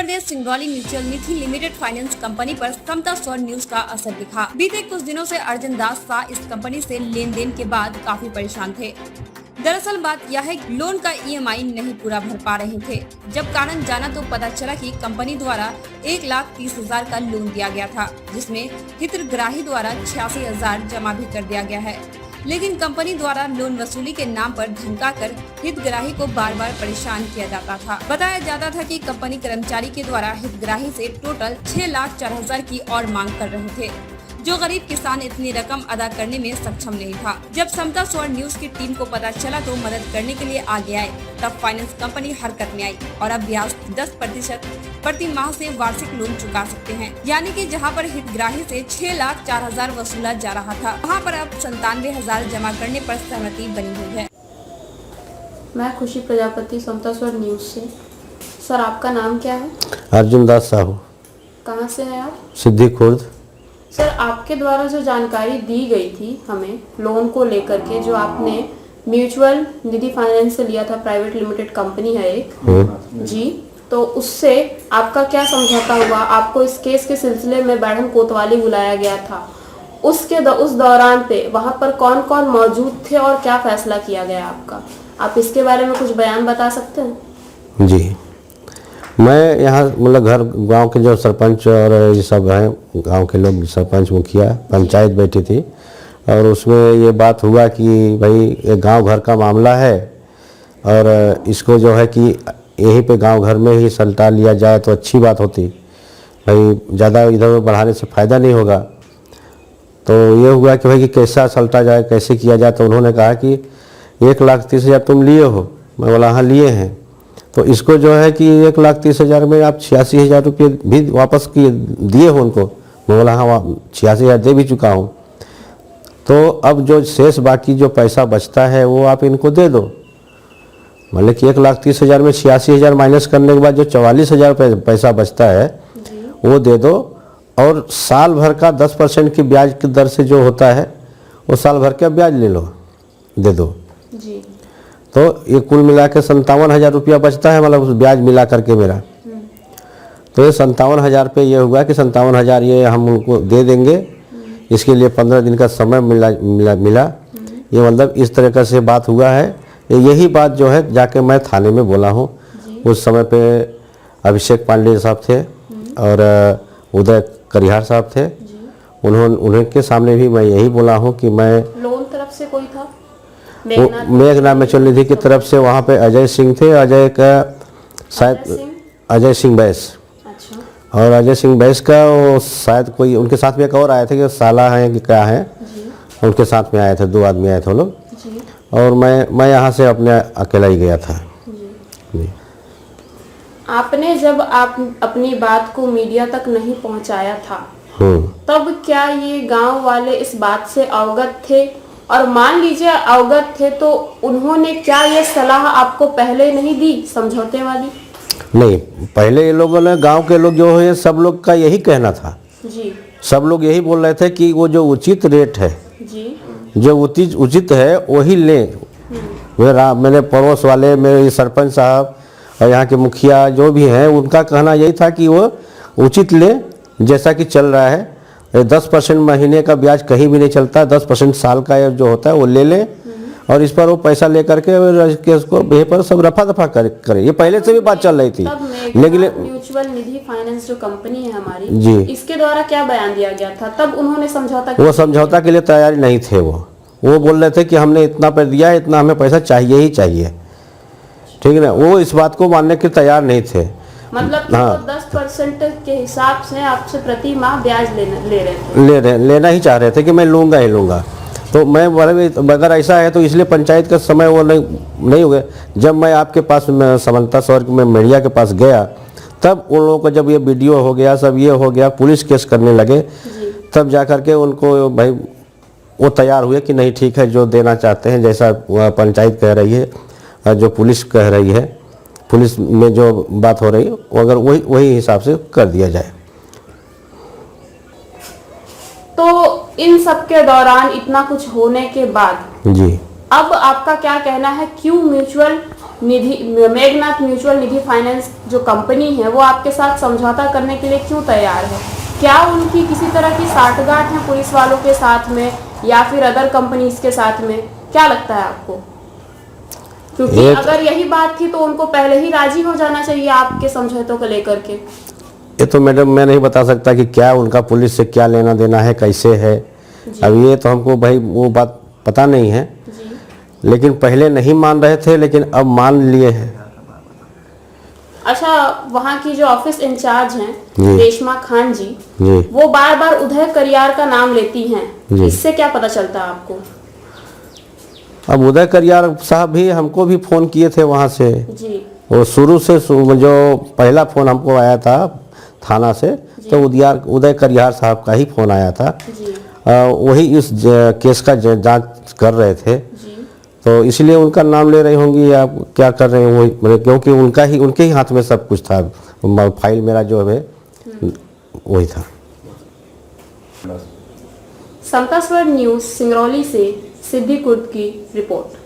प्रदेश Singrauli mutual निधि limited finance company पर समता स्वर news का असर दिखा। बीते कुछ दिनों से अर्जुन दास शाह इस कंपनी से लेन देन के बाद काफी परेशान थे। दरअसल बात यह है कि लोन का EMI नहीं पूरा भर पा रहे थे। जब कारण जाना तो पता चला कि कंपनी द्वारा 1,30,000 का लोन दिया गया था, जिसमें हितग्राही द्वारा 86,000 जमा भी कर दिया गया है। लेकिन कंपनी द्वारा लोन वसूली के नाम पर धमकाकर हितग्राही को बार बार परेशान किया जाता था। बताया जाता था कि कंपनी कर्मचारी के द्वारा हितग्राही से टोटल 6,04,000 की और मांग कर रहे थे, जो गरीब किसान इतनी रकम अदा करने में सक्षम नहीं था। जब समता स्वर न्यूज की टीम को पता चला तो मदद करने के लिए आगे आए। तब फाइनेंस कंपनी हरकत में आई और अब ब्याज 10% प्रति माह से वार्षिक लोन चुका सकते हैं। यानी कि जहां पर हितग्राही से 6,04,000 वसूला जा रहा था, वहां पर अब 97,000 जमा करने पर सहमति बनी हुई है। मैं खुशी प्रजापति, समता स्वर न्यूज से। सर, आपका नाम क्या है? अर्जुन दास साहू। कहाँ से हैं आप? सिद्धि खुर्द। सर, आपके द्वारा जो जानकारी दी गई थी हमें लोन को लेकर के, जो आपने म्यूचुअल निधि फाइनेंस से लिया था, प्राइवेट लिमिटेड कंपनी है एक जी, तो उससे आपका क्या समझौता हुआ? आपको इस केस के सिलसिले में बैठन कोतवाली बुलाया गया था। उस दौरान पे वहां पर कौन कौन मौजूद थे और क्या फैसला किया गया आपका? आप इसके बारे में कुछ बयान बता सकते हैं? जी, मैं यहाँ मतलब घर गांव के जो सरपंच और ये सब हैं, गांव के लोग, सरपंच, मुखिया, पंचायत बैठी थी और उसमें ये बात हुआ कि भाई ये गांव घर का मामला है और इसको जो है कि यहीं पे गांव घर में ही सल्टा लिया जाए तो अच्छी बात होती, भाई ज़्यादा इधर बढ़ाने से फ़ायदा नहीं होगा। तो ये हुआ कि भाई कि कैसा सल्टा जाए, कैसे किया जाए। तो उन्होंने कहा कि 1,30,000 तुम लिए हो। मैं बोला हाँ लिए हैं। तो इसको जो है कि 1,30,000 में आप 86,000 रुपये भी वापस किए दिए हो उनको। मैं बोला हाँ 86,000 दे भी चुका हूँ। तो अब जो शेष बाकी जो पैसा बचता है वो आप इनको दे दो। मतलब कि 1,30,000 में 86,000 माइनस करने के बाद जो 44,000 पैसा बचता है वो दे दो और साल भर का 10% की ब्याज की दर से जो होता है वो साल भर का ब्याज ले लो, दे दो जी। तो ये कुल मिला के 57,000 रुपया बचता है, मतलब उस ब्याज मिला करके मेरा। तो ये 57,000 पे ये हुआ कि 57,000 ये हम उनको दे देंगे। इसके लिए 15 दिन का समय मिला। ये मतलब इस तरीके से बात हुआ है। यही बात जो है जाके मैं थाने में बोला हूँ। उस समय पे अभिषेक पांडे साहब थे और उदय करिहार साहब थे। उन्हें के सामने भी मैं यही बोला हूँ कि मैं लोन तरफ से कोई था? मेघना म्यूचुअल निधि की तरफ से वहाँ पे अजय सिंह थे। अजय का शायद अजय सिंह बैस। अच्छा। और अजय सिंह बैस का वो शायद कोई उनके साथ में एक और आए थे कि साला हैं कि क्या है, उनके साथ में आए थे, 2 आदमी आए थे वो लोग। और मैं यहाँ से अपने अकेला ही गया था जी। आपने जब आप अपनी बात को मीडिया तक नहीं पहुँचाया था तब क्या ये गाँव वाले इस बात से अवगत थे? और मान लीजिए अवगत थे तो उन्होंने क्या ये सलाह आपको पहले नहीं दी समझौते वाली? नहीं, पहले ये लोगों ने, गांव के लोग जो है सब लोग का यही कहना था जी। सब लोग यही बोल रहे थे कि वो जो उचित रेट है जी, जो उचित है वही लें। मेरे पड़ोस वाले, मेरे सरपंच साहब और यहाँ के मुखिया जो भी हैं, उनका कहना यही था कि वो उचित लें, जैसा कि चल रहा है। 10% महीने का ब्याज कहीं भी नहीं चलता, 10% साल का जो होता है वो ले लें और इस पर वो पैसा लेकर के उसको यहीं पर सब रफा दफा करें। ये पहले से भी बात चल रही थी। लेकिन म्यूचुअल निधि फाइनेंस जो कंपनी है हमारी जी, इसके द्वारा क्या बयान दिया गया था? तब उन्होंने समझौता के लिए तैयारी नहीं थे। वो बोल रहे थे कि हमने इतना पे दिया है, इतना हमें पैसा चाहिए ही चाहिए, ठीक है ना। वो इस बात को मानने के तैयार नहीं थे। मतलब हाँ, 10% के हिसाब से आपसे प्रति माह ब्याज लेना ही चाह रहे थे कि मैं लूँगा ही लूँगा। तो मैं अगर ऐसा है तो इसलिए पंचायत का समय वो नहीं हो गया। जब मैं आपके पास समता स्वर में मीडिया के पास गया तब उन लोगों को जब ये वीडियो हो गया, सब ये हो गया, पुलिस केस करने लगे, तब जा कर के उनको भाई वो तैयार हुए कि नहीं ठीक है, जो देना चाहते हैं, जैसा पंचायत कह रही है और जो पुलिस कह रही है, पुलिस में जो बात हो रही है वो अगर वही हिसाब से कर दिया जाए। तो इन सब के दौरान इतना कुछ होने के बाद जी अब आपका क्या कहना है? क्यों म्यूचुअल निधि मेघनाथ म्यूचुअल निधि फाइनेंस जो कंपनी है वो आपके साथ समझौता करने के लिए क्यों तैयार है? क्या उनकी किसी तरह की साठगांठ है पुलिस वालों के साथ में या फिर अदर कंपनीज के साथ में? क्या लगता है आपको? क्योंकि अगर यही बात थी तो उनको पहले ही राजी हो जाना चाहिए आपके समझौतों को लेकर के। ये तो मैडम मैं नहीं बता सकता कि क्या उनका पुलिस से क्या लेना देना है, कैसे है। अब ये तो हमको भाई वो बात पता नहीं है जी। लेकिन पहले नहीं मान रहे थे लेकिन अब मान लिए हैं। अच्छा, वहाँ की जो ऑफिस इंचार्ज हैं रेशमा खान जी, वो बार बार उदय करियार का नाम लेती हैं, इससे क्या पता चलता है आपको? अब उदय करियार साहब भी हमको भी फ़ोन किए थे वहाँ से जी। वो शुरू से जो पहला फ़ोन हमको आया था थाना से तो उदय करियार साहब का ही फ़ोन आया था जी। वही इस केस का जांच कर रहे थे जी। तो इसलिए उनका नाम ले रही होंगी या क्या कर रहे हैं वही, क्योंकि उनके ही हाथ में सब कुछ था। फाइल मेरा जो है वही था। समता स्वर न्यूज़ सिंगरौली से सिद्धी कुर्द की रिपोर्ट।